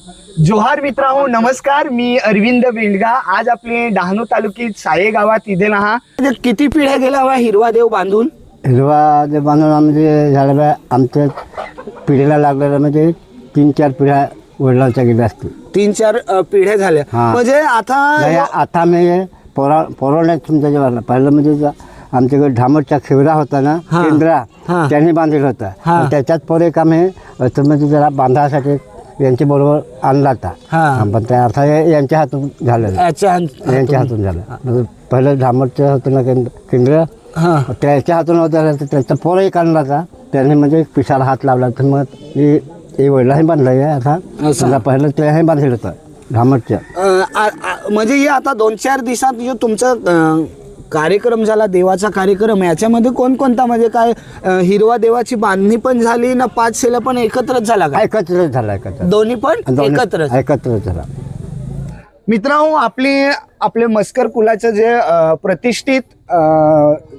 जोहार मित्रांनो, नमस्कार. मी अरविंद बेंडगा. आज आपले डहाणू तालुक्यात साये गावात इथे ना किती पिढ्या गेला हवा हिरवा देव बांधून? हिरवा देव बांधून म्हणजे झालं आमच्या पिढीला लागलेलं म्हणजे 3-4 पिढ्या वडिलांच्या गेल्या असतील. 3-4 पिढ्या झाल्या. म्हणजे आता मी पोरवण्यात तुमच्या जेव्हा पहिलं म्हणजे आमच्याकडे ढामटचा खेवरा होता ना, केंद्रा त्यांनी बांधलेला होता. त्याच्यात पोर एक आम्ही म्हणजे जरा बांधासाठी यांच्या बरोबर आणला होता. पण त्या अर्थ यांच्या हातून झालेलं, यांच्या हातून झालं. म्हणजे पहिलं ढामटचं होतं ना केंद्र, त्याच्या हातून होतं. त्यांचा पोर एक आणला होता. त्यांनी म्हणजे पिसाला हात लावला. तर मग हे वडिलाही बांधलं आहे. आता पहिलं त्याही बांधलेलं होतं ढामटचं. म्हणजे हे आता 2-4 दिवसात जो तुमचा कार्यक्रम झाला, देवाचा कार्यक्रम, याच्यामध्ये कोणकोणता म्हणजे काय हिरवा देवाची बांधणी पण झाली ना, 5 शेला पण एकत्रच झाला का? एकत्रच झाला. दोन्ही पण एकत्रच झाला. मित्रांनो, आपले मस्कर कुलाचं जे प्रतिष्ठित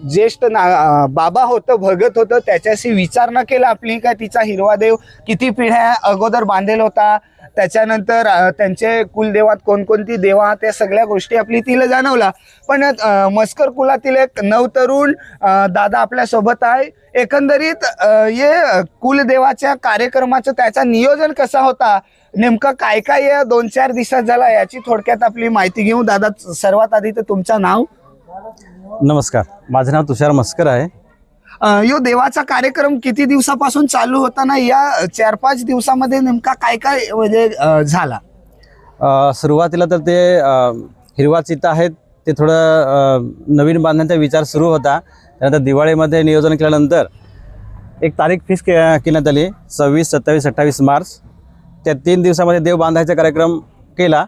ज्येष्ठ बाबा होतं, भगत होतं, त्याच्याशी विचारणा केला आपली का तिचा हिरवा देव किती पिढ्या अगोदर बांधलेला होता, त्याच्यानंतर त्यांचे कुलदेवात कोणकोणती देवा, त्या सगळ्या गोष्टी आपली तिला जाणवला. पण मस्कर कुलातील एक नवतरुण दादा आपल्या सोबत आहे. एकंदरीत हे कुलदेवाच्या कार्यक्रमाचं त्याचा नियोजन कसा होता, नेमकं काय काय या 2-4 दिवसात झाला, याची थोडक्यात आपली माहिती घेऊ. दादा, सर्वात आधी तर तुमचं नाव. नमस्कार, माझं नाव तुषार मस्कर आहे. यो देवाचा कार्यक्रम किती दिवसापासून चालू होता ना, या 4-5 दिवसामध्ये नेमका काय काय म्हणजे झाला? सुरुवातीला तर ते हिरवा चित्ता आहेत ते थोडं नवीन बांधण्याचा विचार सुरू होता. त्यानंतर दिवाळीमध्ये नियोजन केल्यानंतर एक तारीख फिक्स करण्यात आली, 26, 27, 28 मार्च. त्या 3 दिवसामध्ये देव बांधायचा कार्यक्रम केला.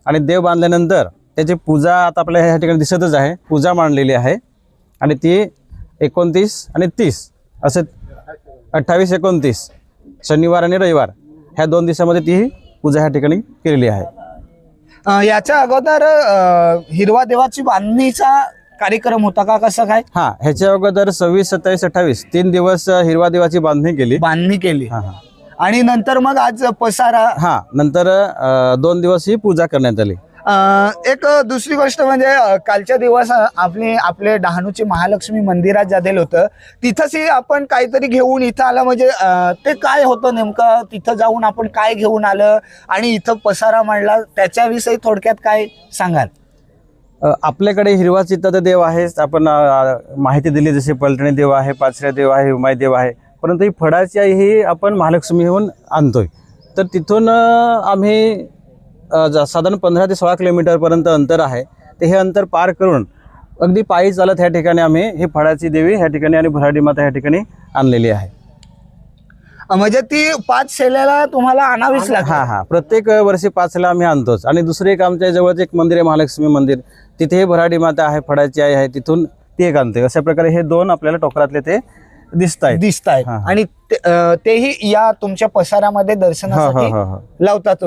आणि देव बांधल्यानंतर त्याची पूजा आता आपल्या ह्या ठिकाणी दिसतच आहे, पूजा मांडलेली आहे. आणि ती 29 आणि 30 असे 28, 29 शनिवार आणि रविवार ह्या 2 दिवसामध्ये ती पूजा ह्या ठिकाणी केलेली आहे. याच्या अगोदर हिरवा देवाची बांधणीचा कार्यक्रम होता का, कसं काय? ह्याच्या अगोदर 26, 27, 28 3 दिवस हिरवा देवाची बांधणी केली. आणि नंतर मग आज पसारा. नंतर 2 दिवस ही पूजा करण्यात आली. एक दुसरी गोष्ट म्हणजे कालच्या दिवस आपले डहाणूचे महालक्ष्मी मंदिरात जादेल होतं, तिथंच आपण काहीतरी घेऊन इथं आलं. म्हणजे ते काय होतं नेमकं, तिथं जाऊन आपण काय घेऊन आलं आणि इथं पसारा मांडला, त्याच्याविषयी थोडक्यात काय सांगाल? आपल्याकडे हिरवा चित्ताचा देव आहे, आपण माहिती दिली, जसे पलटणी देव आहे, पाचऱ्या देव आहे, हुमाई देव आहे. परंतु ही फळाची आई ही आपण महालक्ष्मीहून आणतोय. तर तिथून आम्ही साधारण 15 ते 16 किलोमीटरपर्यंत अंतर आहे. ते हे अंतर पार करून अगदी पायी चालत ह्या ठिकाणी आम्ही ही फळाची देवी ह्या ठिकाणी आणि भराडी माता ह्या ठिकाणी आणलेली आहे. म्हणजे ती 5 शेल्याला तुम्हाला आणावीच लागते? प्रत्येक वर्षी 5 शेला आम्ही आणतोच. आणि दुसरे एक आमच्या जवळच एक मंदिर आहे, महालक्ष्मी मंदिर, तिथे भराडी माता आहे, फळाची आई आहे, तिथून ती एक आणते. अशा प्रकारे हे 2 आपल्याला टोकरातले ते दिसत आहेत. आणि तेही या तुमच्या पसारामध्ये दर्शनासाठी लावतात.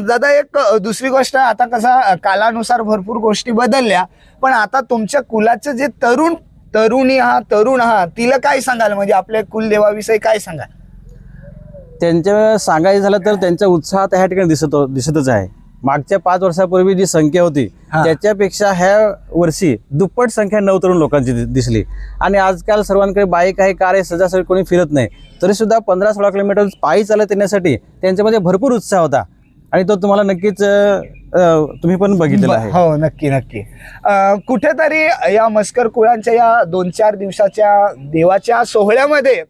दादा, एक दुसरी गोष्ट, आता कसा कालानुसार भरपूर गोष्टी बदलल्या, पण आता तुमच्या कुलाचं जे तरुण तिला काय सांगाल, म्हणजे आपल्या कुलदेवाविषयी काय सांगाल? त्यांच्या सांगायचं झालं तर त्यांचा उत्साह ह्या ठिकाणी दिसतच आहे. मागच्या 5 वर्षापूर्वी जी संख्या होती त्याच्यापेक्षा ह्या वर्षी दुप्पट संख्या नवतरुण लोकांची दिसली. आणि आजकाल सर्वांकडे बाईक आहे, कार आहे, सहजासहजी कोणी फिरत नाही, तरी सुद्धा 15-16 किलोमीटर पायी चालत येण्यासाठी त्यांच्यामध्ये भरपूर उत्साह होता. आणि तो तुम्हाला नक्कीच तुम्ही पण बघितलेला आहे. हो, नक्की. कुठेतरी या मस्कर कुळांच्या या 2-4 दिवसाच्या देवाच्या सोहळ्यामध्ये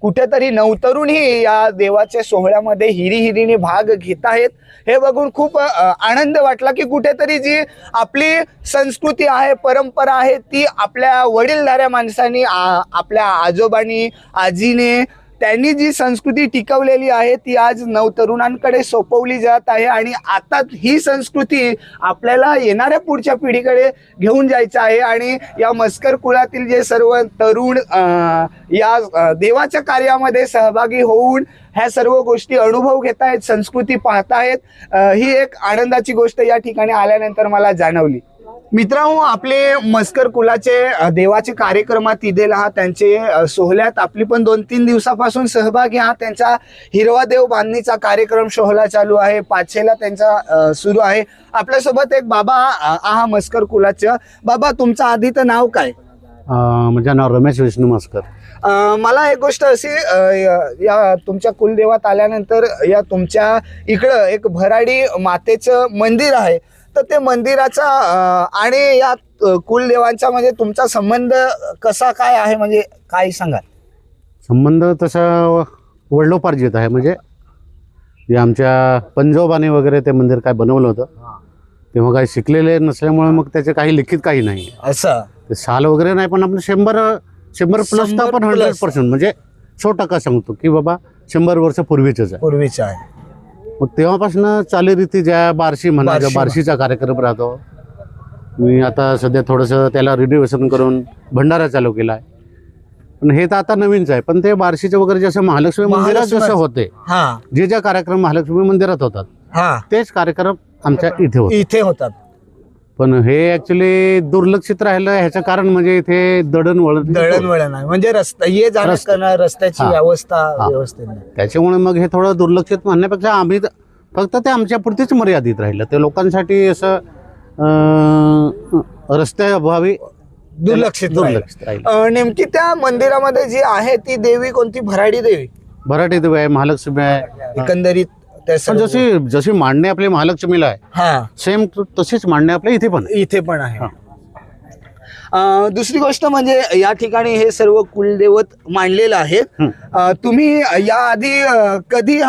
कुठेतरी नवतरुणही या देवाच्या सोहळ्यामध्ये हिरीने भाग घेत आहेत. हे बघून खूप आनंद वाटला की कुठेतरी जी आपली संस्कृती आहे, परंपरा आहे, ती आपल्या वडीलधाऱ्या माणसांनी, आपल्या आजोबांनी, आजीने, त्यांनी जी संस्कृती टिकवलेली आहे ती आज नवतरुणांकडे सोपवली जात आहे. आणि आता ही संस्कृती आपल्याला येणाऱ्या पुढच्या पिढीकडे घेऊन जायचं आहे. आणि या मस्कर कुळातील जे सर्व तरुण या देवाच्या कार्यामध्ये सहभागी होऊन ह्या सर्व गोष्टी अनुभव घेत आहेत, संस्कृती पाहतायत, ही एक आनंदाची गोष्ट या ठिकाणी आल्यानंतर मला जाणवली. मित्रांनो, आपले मस्कर कुलाचे देवाचे कार्यक्रमात इदेल आहात, त्यांचे सोहळ्यात आपली पण 2-3 दिवसापासून सहभागी आहात. त्यांचा हिरवा देव बांधणीचा कार्यक्रम सोहळा चालू आहे, पाचशेला त्यांचा सुरू आहे. आपल्यासोबत एक बाबा आहा मस्कर कुलाचं. बाबा, तुमचं आधीचं नाव काय? माझं नाव रमेश विष्णू मस्कर. मला एक गोष्ट अशी या तुमच्या कुलदेवात आल्यानंतर या तुमच्या इकडं एक भराडी मातेचं मंदिर आहे, तर ते मंदिराचा आणि या कुलदेवांचा म्हणजे तुमचा संबंध कसा काय आहे, म्हणजे काय सांगा? संबंध तसा वडिलोपार्जित आहे. म्हणजे जे आमच्या पंजोबाने वगैरे ते मंदिर काय बनवलं होतं तेव्हा काही शिकलेले नसल्यामुळे मग त्याचे काही लिखित काही नाही. असं ते साल वगैरे नाही, पण आपण 100 प्लस तर आपण 100% म्हणजे 100% सांगतो की बाबा 100 वर्ष पूर्वीचंच आहे. पूर्वीचं आहे. मग तेव्हापासून चालीरीती ज्या बार्शी म्हणा, बार्शी बार्शीचा कार्यक्रम राहतो. मी आता सध्या थोडंसं त्याला रिनोव्हेशन करून भंडारा चालू केला आहे. पण हे तर आता नवीनच आहे. पण ते बार्शीचे वगैरे जसं महालक्ष्मी मंदिरात जसं होते, हा जे कार्यक्रम महालक्ष्मी मंदिरात होतात हा तेच कार्यक्रम आमच्या इथे होते. इथे होतात. पण हे ऍक्च्युली दुर्लक्षित राहिलं. ह्याचं कारण म्हणजे इथे दळणवळण दळणवळण आहे, म्हणजे रस्ता ये जाण्यास करणं, रस्त्याची हा. व्यवस्था हा. व्यवस्थित नाही. त्याच्यामुळे मग हे थोडं दुर्लक्षित म्हणण्यापेक्षा आम्ही फक्त ते आमच्या पुरतीच मर्यादित राहिलं. ते लोकांसाठी असं रस्त्याअभावी दुर्लक्षित राहिलं. नेमकी त्या मंदिरामध्ये जी आहे ती देवी कोणती? भराडी देवी, भराटी देवी आहे, महालक्ष्मी आहे. एकंदरीत त्या पण सर्व- जशी मांडणी आपली महालक्ष्मीला आहे, हा सेम तशीच मांडणी आपल्या इथे पण आहे. इथे पण आहे. दुसरी गोष्ट म्हणजे या ठिकाणी हे सर्व कुलदैवत मांडलेलं आहे. तुम्ही याआधी कधी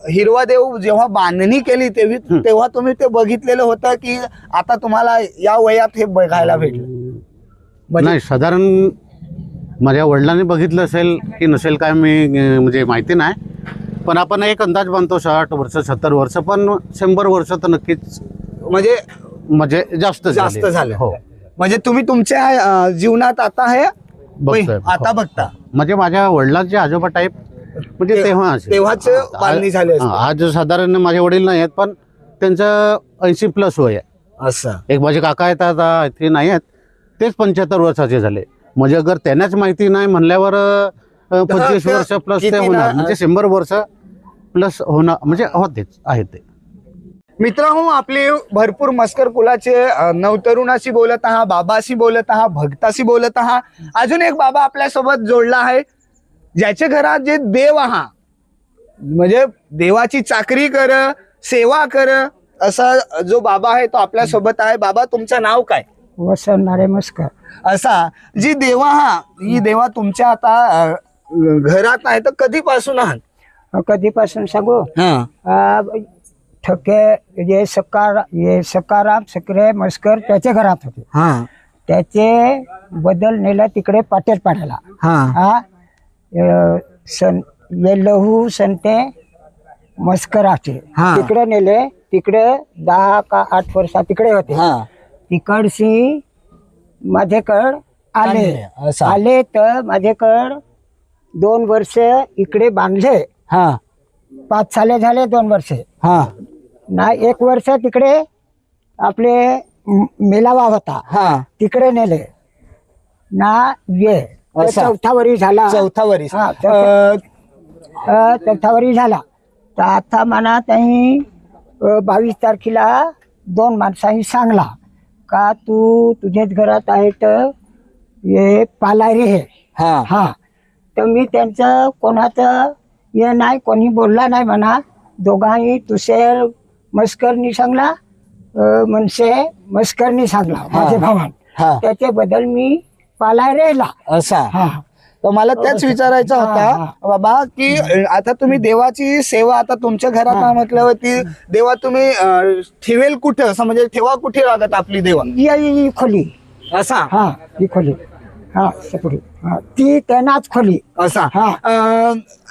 हिरवा देव जेव्हा बांधणी केली तेव्हा तुम्ही ते बघितलेलं होतं की आता तुम्हाला या वयात हे बघायला भेटलं? म्हणजे नाही, साधारण माझ्या वडिलांनी बघितलं असेल की नसेल काय मी म्हणजे माहिती नाही. पण आपण एक अंदाज बांधतो 60 वर्ष 70 वर्ष, पण 100 वर्ष तर नक्कीच म्हणजे जास्त झालं. हो, म्हणजे तुम्ही तुमच्या जीवनात आता हे बघतोय. आता बघता. म्हणजे माझ्या वडिलांचे आजोबा टाईप म्हणजे तेव्हा असेल. तेव्हाच बांधणी झाली असते. आज साधारण माझे वडील नाही आहेत, पण त्यांचं 80+ वय आहे. असं एक माझे काका आहेत, आता ते नाही आहेत, तेच 75 वर्षाचे झाले. म्हणजे अगर त्यांनाच माहिती नाही म्हणल्यावर 25 वर्ष प्लस ते किती होणार, ना- म्हणजे 100 वर्ष प्लस होणार, म्हणजे होतेच आहे ते. मित्रांनो, आपले भरपूर मस्कर कुलाचे नवतरुणाशी बोलत आहात, बाबाशी बोलत आहात, भक्ताशी बोलत आहात. अजून एक बाबा आपल्यासोबत जोडला आहे, ज्याच्या घरात जे देव आहात, म्हणजे देवाची चाकरी कर, सेवा कर, असा जो बाबा आहे तो आपल्यासोबत आहे. बाबा, तुमचं नाव काय? वसंत नारे मस्कर. असा जी देवा ही देवा तुमच्या आता घरात आहे, तर कधीपासून आहात? कधीपासून सांगू? हा ठके जे सकाराम सकरे मस्कर त्याच्या घरात होते. हा त्याचे बदल नेला तिकडे पाटेल पाड्याला. हा ये लहू संते मस्कराचे हा. तिकडे नेले. तिकडे 10 का 8 वर्ष तिकडे होते. हा तिकडशी माझ्याकड असं. आले तर माझ्याकड 2 वर्ष इकडे बांधले. हा 5 साले झाले 2 वर्ष हा ना. 1 वर्ष तिकडे आपले मेलावा होता, हा तिकडे नेले ना. ये असा. 4था वरी झाला. 4था वरीस. हा, 4था वरी झाला. तर आता म्हणा त्यांनी 22 तारखेला 2 माणसांनी सांगला का तू तुझ्याच घरात आहे तर हे पालारी हे. हा हा, तर मी त्यांचं कोणाचं हे नाही, कोणी बोलला नाही म्हणा. दोघांनी तुषेर मस्करनी सांगला, मनसे मस्करनी सांगला, माझे भावान. हा त्याच्याबद्दल मी पालाय राहिला. असा. हा, तर मला त्याच विचारायचं होता बाबा की आता तुम्ही देवाची सेवा आता तुमच्या घरात आहे म्हटल्यावर ती देवा तुम्ही ठेवेल कुठं, असं म्हणजे ठेवा कुठे लागत आपली देवा? ही खोली. असा. हा, ही खोली. हा, सपडी. हा, ती त्यांनाच खोली. असा. हा.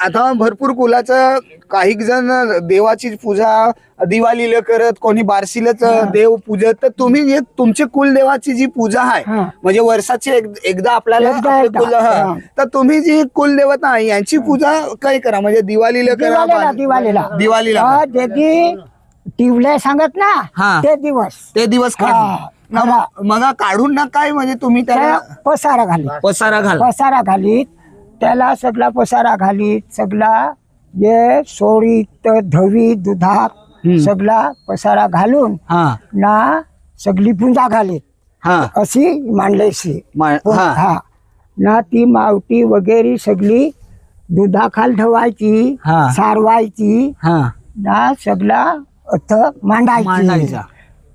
आता भरपूर कुलाचं काही जण देवाची पूजा दिवाळीला करत, कोणी बारशीलाच देव पूजत, तर तुम्ही जे तुमची कुलदेवाची जी पूजा आहे हा. म्हणजे वर्षाची एकदा आपल्याला एकदा. हा. तर तुम्ही जी कुलदेवता आहे यांची पूजा काय करा, म्हणजे दिवाळीला करा, दिवाळीला दिवाळीला हा, त्याची टिवले सांगत ना हा. ते दिवस ते दिवस हा. मग काढून ना काय म्हणजे तुम्ही त्याला त्या पसारा घालीत पसारा घाल पसारा घालीत त्याला सगळा पसारा घालीत सगळा जे सोडीत धवी दुधात सगळा पसारा घालून हा ना सगळी पूजा घालीत हा अशी मांडलेशी हा. हा ना ती मावटी वगैरे सगळी दुधाखाल ठेवायची हा. सारवायची हा ना सगळा अथ मांडायची मांडायचा.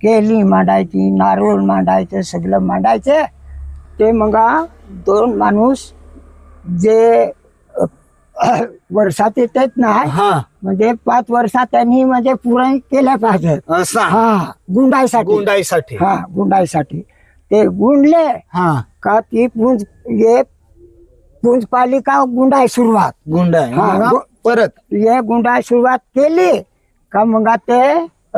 केली मांडायची नारळ मांडायचं सगळं मांडायचं ते मग 2 माणूस जे वर्षात येतात ना हा म्हणजे 5 वर्षात त्यांनी म्हणजे पूर्ण केल्या पाहिजे असा हा गुंडायसाठी गुंडाईसाठी हा गुंडायसाठी ते गुंडले हा का ती पुंज पाली का गुंडाय सुरुवात गुंडाई हा, मग परत ये गुंडाय सुरुवात केली का मग ते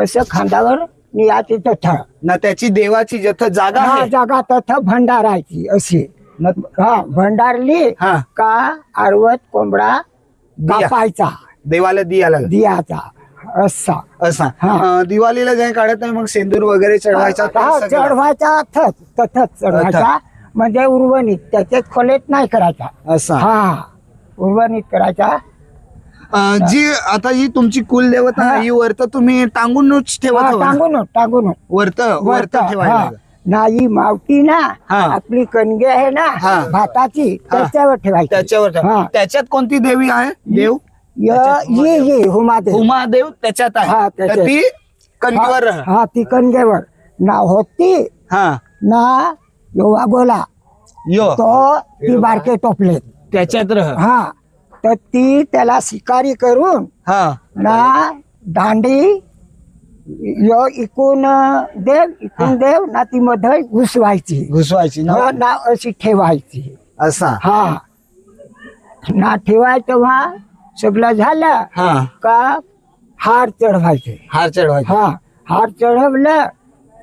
असं खांद्यावर नियाची तथ ना त्याची देवाची जथ जागा हा आहे जागा तथ भंडारायची अशी न- हा भंडारली हा. का आरवत कोंबडा कापायचा देवाला दियाला दियाचा असा असा हा. दिवाळीला जे काढत नाही मग सेंदूर वगैरे चढवायचा ते हा, सगळं. चढवायचा तथच चढवायचा म्हणजे उर्वणित त्याच्यात खोलेत नाही करायचा असा हा उर्वणित करायचा जी आता ही तुमची कुलदेवता हा. आहे, ही वर्त तुम्ही टांगूनच ठेवत हा, हो ना? टांगून वर्त वर्त ठेवायला लागेल. नाही मावटी ना हा. आपली कणगे आहे ना हा. भाताची त्याच्यावर ठेवायची त्याच्यावर ठेव. हा. त्याच्यात कोणती देवी आहे देव ये हुमादेव उमादेव त्याच्यात हा, आहे त्याच्यात. तर ती कणकीवर राह. हा ती कणगेवर ना होती हा ना योवा गोला यो तो ती बारके टोपले त्याच्यात रह. हा तर ती त्याला शिकारी करून हा ना दांडी यो इकून देव ना ती मध्ये घुसवायची घुसवायची ना ना अशी ठेवायची असा हा ना ठेवाय तेव्हा सगळं झालं हा का हार चढवायचे हार चढवायचा हा हार चढवलं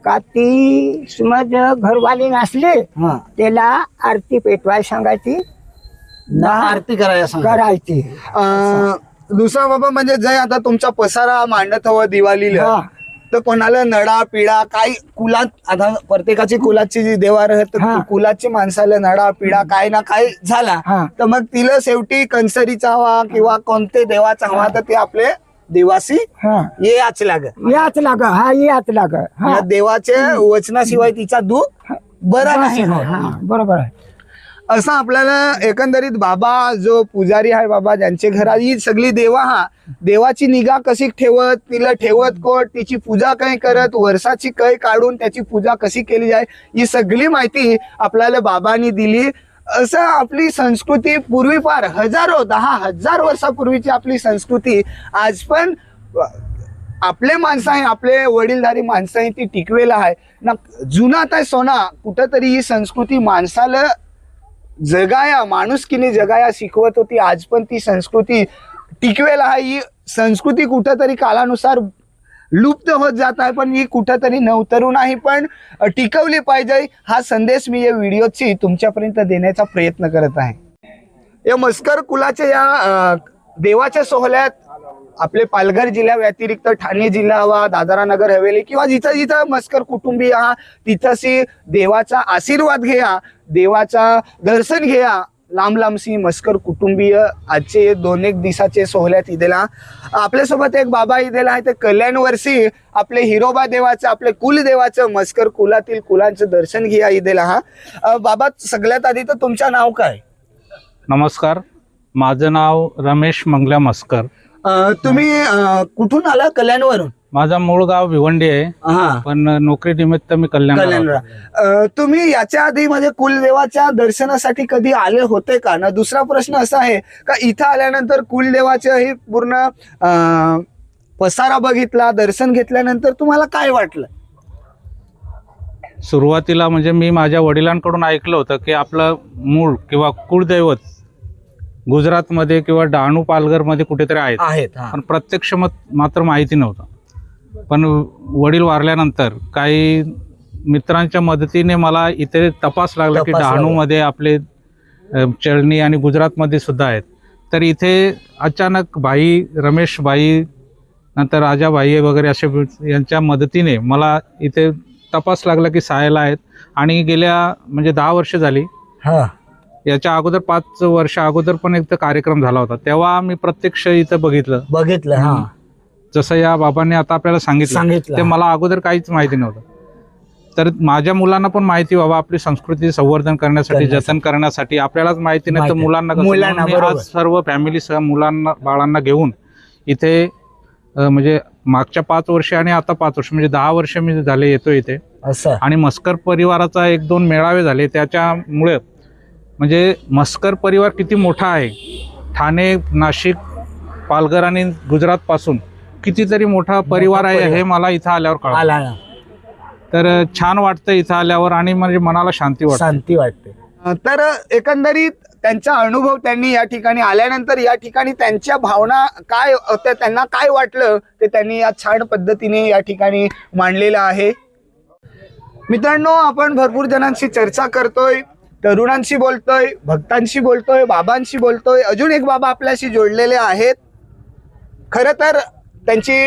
का ती समज घरवाली नसली हा त्याला आरती पेटवाय सांगायची ना आरती करायला सांगा. करायची दुसरा बाबा म्हणजे जय आता तुमचा पसारा मांडत हवं दिवाळीला हा. तर कोणाला नडा पिडा काही कुलात आता प्रत्येकाची कुलाची जी देवा राहत हा. कुलाची माणसाला नडा पिडा काय ना काय झाला हा. तर मग तिला शेवटी कंसरीचा हवा किंवा कोणते देवाचा हवा तर ते आपले देवासी हा याच लाग याच लाग हा याच लाग हा या देवाच्या वचनाशिवाय तिचा दुःख बरा नाही होत. हा बरोबर आहे असं आपल्याला एकंदरीत बाबा जो पुजारी आहे बाबा ज्यांच्या घरात ही सगळी देवा हा देवाची निगा कशी ठेवत तिला ठेवत कोट तिची पूजा काही करत वर्षाची कै काढून त्याची पूजा कशी केली जाय ही सगळी माहिती आपल्याला बाबांनी दिली. असं आपली संस्कृती पूर्वीपार 10,000 वर्षापूर्वीची आपली संस्कृती आज पण आपले माणसं आहे आपले वडीलधारी माणसं आहे ती टिकवेला आहे ना जुना काय सोना कुठंतरी ही संस्कृती माणसाला जगाया माणुसकीने जगाया शिकवत होती. आज पण ती संस्कृती टिकवेला आहे. ही संस्कृती कुठंतरी कालानुसार लुप्त होत जात आहे पण ही कुठंतरी नवतरुण आहे पण टिकवली पाहिजे हा संदेश मी या व्हिडिओची तुमच्यापर्यंत देण्याचा प्रयत्न करत आहे. या मस्कर कुलाच्या या देवाच्या सोहळ्यात आपले पालघर जिल्ह्या व्यतिरिक्त ठाणे जिल्हा हवा दादरा नगर हवेली किंवा जिथं जिथं मस्कर कुटुंबीय हा तिथंशी देवाचा आशीर्वाद घ्या देवाचा दर्शन घ्या. लांब लांबशी मस्कर कुटुंबीय आजचे 2-1 दिवसाचे सोहळ्यात इदेला आपल्यासोबत एक बाबा इदेला आहे ते कल्याण वर्षी आपले हिरोबा देवाचं आपले कुलदेवाचं मस्कर कुलातील कुलांचं दर्शन घ्या इदेला हा. बाबा सगळ्यात आधी तर तुमचं नाव काय? नमस्कार, माझं नाव रमेश मंगला मस्कर. तुम्ही कुठून आला? कल्याणवरून? माझा मूळ गाव भिवंडी आहे हा पण नोकरी निमित्त मी कल्याण. तुम्ही याच्या आधी म्हणजे कुलदेवाच्या दर्शनासाठी कधी आले होते का ना? दुसरा प्रश्न असा आहे का इथं आल्यानंतर कुलदेवाचं हे पूर्ण पसारा बघितला दर्शन घेतल्यानंतर तुम्हाला काय वाटलं? सुरुवातीला म्हणजे मी माझ्या वडिलांकडून ऐकलं होतं की आपलं मूळ किंवा कुळदैवत गुजरातमध्ये किंवा डहाणू पालघरमध्ये कुठेतरी आहेत, पण प्रत्यक्ष मात्र माहिती नव्हतं. पण वडील वारल्यानंतर काही मित्रांच्या मदतीने मला इथे तपास लागला की डहाणूमध्ये आपले चळणी आणि गुजरातमध्ये सुद्धा आहेत. तर इथे अचानक रमेश भाई नंतर राजाबाई वगैरे असे यांच्या मदतीने मला इथे तपास लागला की सायला आहेत आणि गेल्या म्हणजे 10 वर्ष झाली. हा याच्या अगोदर 5 वर्ष अगोदर पण एक कार्यक्रम झाला होता, तेव्हा मी प्रत्यक्ष इथं बघितलं. हा जसं या बाबांनी आता आपल्याला सांगितलं ते मला अगोदर काहीच माहिती नव्हतं. तर माझ्या मुलांना पण माहिती व्हावं, आपली संस्कृती संवर्धन करण्यासाठी, जतन करण्यासाठी. आपल्यालाच माहिती नाही तर मुलांना मुलांना मी आज सर्व फॅमिलीसह मुलांना बाळांना घेऊन इथे म्हणजे मागच्या 5 वर्ष आणि आता 5 वर्ष म्हणजे 10 वर्ष मी झाले येतो इथे. असं आणि मस्कर परिवाराचा 1-2 मेळावे झाले, त्याच्यामुळे म्हणजे मस्कर परिवार किती मोठा आहे. ठाणे, नाशिक, पालघर आणि गुजरात पासून कितीतरी मोठा परिवार आहे हे मला इथं आल्यावर कळलं. तर छान वाटतं इथं आल्यावर आणि म्हणजे मनाला शांती वाटते. तर एकंदरीत त्यांचा अनुभव, त्यांनी या ठिकाणी आल्यानंतर या ठिकाणी त्यांच्या भावना काय होत्या, त्यांना काय वाटलं ते त्यांनी या छान पद्धतीने या ठिकाणी मांडलेलं आहे. मित्रांनो, आपण भरपूर जणांशी चर्चा करतोय, तरुणांशी बोलतोय, भक्तांशी बोलतोय, बाबांशी बोलतोय. अजून एक बाबा आपल्याशी जोडलेले आहेत. खरं तर त्यांची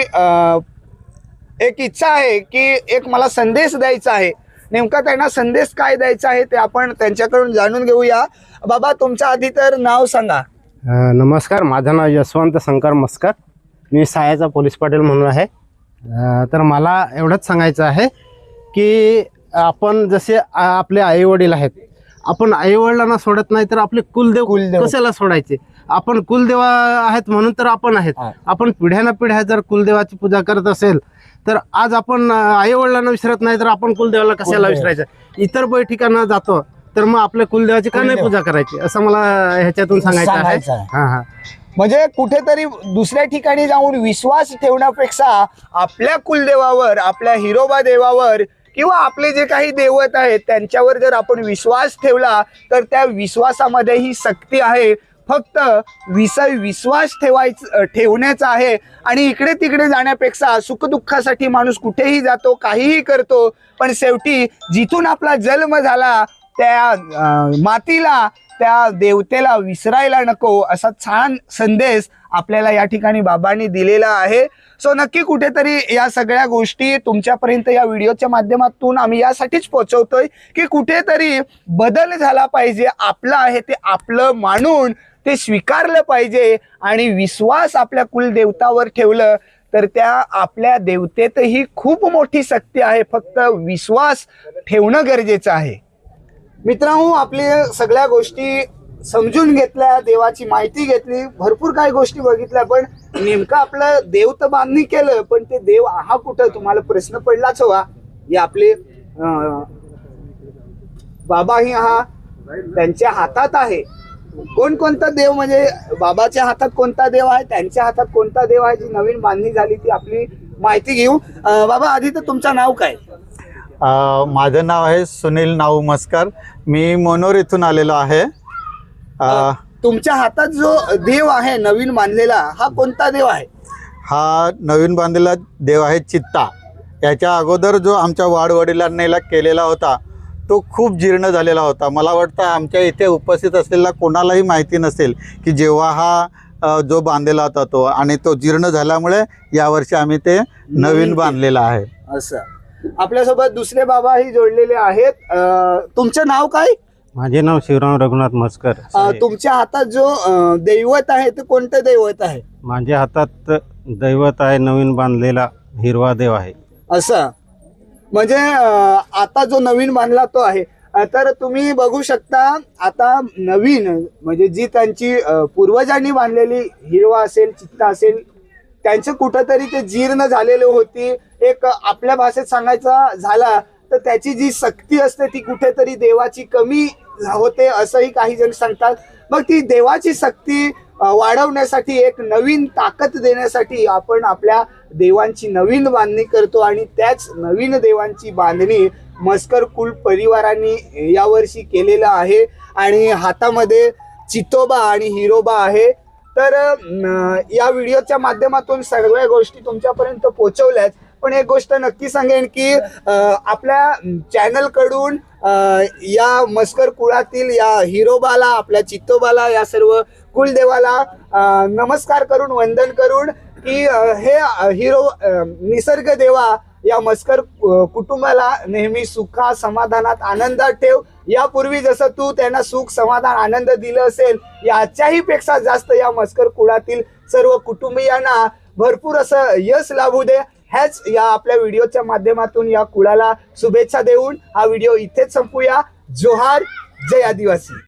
एक इच्छा आहे की एक मला संदेश द्यायचा आहे. नेमका त्यांना संदेश काय द्यायचा आहे ते आपण त्यांच्याकडून जाणून घेऊया. बाबा, तुमच्या आधी तर नाव सांगा. नमस्कार, माझं नाव यशवंत शंकर मस्कर, मी सायाचा पोलीस पाटील म्हणून आहे. तर मला एवढंच सांगायचं आहे की आपण जसे आपले आईवडील आहेत, आपण आईवडिलांना सोडत नाही तर आपले कुलदेव कशाला सोडायचे. आपण कुलदेवा आहेत म्हणून तर आपण आहेत. आपण पिढ्याना पिढ्या जर कुलदेवाची पूजा करत असेल तर आज आपण आईवडिलांना विसरत नाही तर आपण कुलदेवाला कशाला विसरायचं. इतर बैठकांना जातो तर मग आपल्या कुलदेवाची का नाही पूजा करायची, असं मला ह्याच्यातून सांगायचं आहे. हा म्हणजे कुठेतरी दुसऱ्या ठिकाणी जाऊन विश्वास ठेवण्यापेक्षा आपल्या कुलदेवावर, आपल्या हिरोबा देवावर किंवा आपले जे काही दैवत आहेत त्यांच्यावर जर आपण विश्वास ठेवला तर त्या विश्वासामध्ये ही शक्ती आहे. फक्त विश्वास ठेवण्याचा आहे. आणि इकडे तिकडे जाण्यापेक्षा सुखदुःखासाठी माणूस कुठेही जातो, काहीही करतो, पण शेवटी जिथून आपला जन्म झाला त्या मातीला, त्या देवतेला विसरायला नको, असा छान संदेश आपल्याला या ठिकाणी बाबांनी दिलेला आहे. सो नक्की कुठेतरी या सगळ्या गोष्टी तुमच्यापर्यंत या व्हिडिओच्या माध्यमातून आम्ही यासाठीच पोहोचवतोय की कुठेतरी बदल झाला पाहिजे. आपलं आहे ते आपलं मानून ते स्वीकारलं पाहिजे आणि विश्वास आपल्या कुलदेवतावर ठेवलं तर त्या आपल्या देवतेतही खूप मोठी शक्ती आहे. फक्त विश्वास ठेवणं गरजेचं आहे. मित्रांनो, आपल्या सगळ्या गोष्टी समजून घेतल्या, देवाची माहिती घेतली, भरपूर काही गोष्टी बघितल्या, पण नेमकं आपलं देव तर बांधणी केलं, पण ते देव हा कुठं, तुम्हाला प्रश्न पडलाच हवा. हे आपले बाबाही हा त्यांच्या हातात आहे. कोणता देव म्हणजे बाबाच्या हातात कोणता देव आहे, त्यांच्या हातात कोणता देव आहे, जी नवीन बांधणी झाली ती आपली माहिती घेऊ. बाबा, आधी तर तुमचं नाव काय? माझं नाव आहे सुनील नाऊ मस्कर, मी मनोर इथून आलेलो आहे. तुमच्या हातात जो देव आहे नवीन बांधलेला, हा कोणता देव आहे? हा नवीन बांधलेला देव आहे चित्ता. याच्या अगोदर जो आमच्या वाडवडिलांनी केलेला होता तो खूप जीर्ण झालेला होता. मला वाटतं आमच्या इथे उपस्थित असलेल्या कोणालाही माहिती नसेल की जेव्हा हा जो बांधलेला होता तो, आणि तो जीर्ण झाल्यामुळे यावर्षी आम्ही ते नवीन बांधलेला आहे. असं आपल्यासोबत दुसरे बाबाही जोडलेले आहेत. तुमचं नाव काय? माझे नाव शिवराम रघुनाथ मस्कर. तुमच्या हातात जो दैवत आहे ते कोणतं दैवत आहे? माझ्या हातात दैवत आहे नवीन बांधलेला हिरवा देव आहे. असं म्हणजे आता जो नवीन बांधला तो आहे. तर तुम्ही बघू शकता आता नवीन म्हणजे जी त्यांची पूर्वजांनी बांधलेली हिरवा असेल, चित्ता असेल, त्यांचं कुठंतरी ते जीर्ण झालेले होती. एक आपल्या भाषेत सांगायचा झाला तर त्याची जी शक्ती असते ती कुठेतरी देवाची कमी होते असंही काही जण सांगतात. मग ती देवाची शक्ती वाढवण्यासाठी, एक नवीन ताकद देण्यासाठी आपण आपल्या देवांची नवीन बांधणी करतो आणि त्याच नवीन देवांची बांधणी मस्कर कुल परिवारांनी यावर्षी केलेलं आहे. आणि हातामध्ये चितोबा आणि हिरोबा आहे. तर या व्हिडिओच्या माध्यमातून सर्व गोष्टी तुमच्यापर्यंत पोहोचवल्याच. पण एक गोष्ट नक्की सांगेन की आपल्या चॅनलकडून या मस्कर कुळातील या हिरोबाला, आपल्या चित्तोबाला, या सर्व कुलदेवाला नमस्कार करून, वंदन करून की हे हिरो निसर्ग देवा या मस्कर कुटुंबाला नेहमी सुखा समाधानात आनंदात ठेव. यापूर्वी जसं तू त्यांना सुख समाधान आनंद दिलं असेल, याच्याही पेक्षा जास्त या मस्कर कुळातील सर्व कुटुंबियांना भरपूर असं यश लाभू दे. ह्याच या आपल्या व्हिडिओच्या माध्यमातून या कुळाला शुभेच्छा देऊन हा व्हिडिओ इथेच संपूया. जोहार, जय आदिवासी.